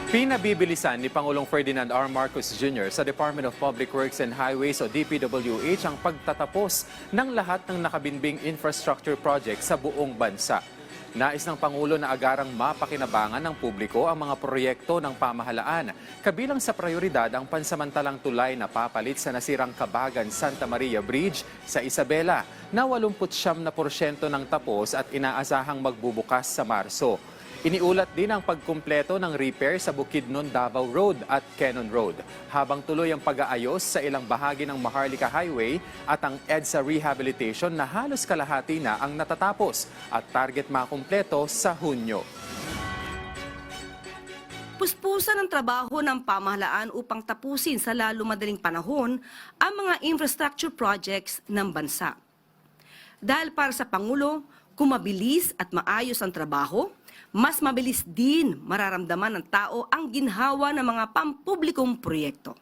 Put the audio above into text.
Pinabibilisan ni Pangulong Ferdinand R. Marcos Jr. sa Department of Public Works and Highways o DPWH ang pagtatapos ng lahat ng nakabinbing infrastructure project sa buong bansa. Nais ng Pangulo na agarang mapakinabangan ng publiko ang mga proyekto ng pamahalaan. Kabilang sa prioridad ang pansamantalang tulay na papalit sa nasirang Kabagan-Santa Maria Bridge sa Isabela na 89% ng tapos at inaasahang magbubukas sa Marso. Iniulat din ang pagkumpleto ng repair sa Bukidnon Davao Road at Quezon Road, habang tuloy ang pag-aayos sa ilang bahagi ng Maharlika Highway at ang EDSA rehabilitation na halos kalahati na ang natatapos at target makumpleto sa Hunyo. Puspusan ang trabaho ng pamahalaan upang tapusin sa lalo madaling panahon ang mga infrastructure projects ng bansa. Dahil para sa Pangulo, kung mabilis at maayos ang trabaho, mas mabilis din mararamdaman ng tao ang ginhawa ng mga pampublikong proyekto.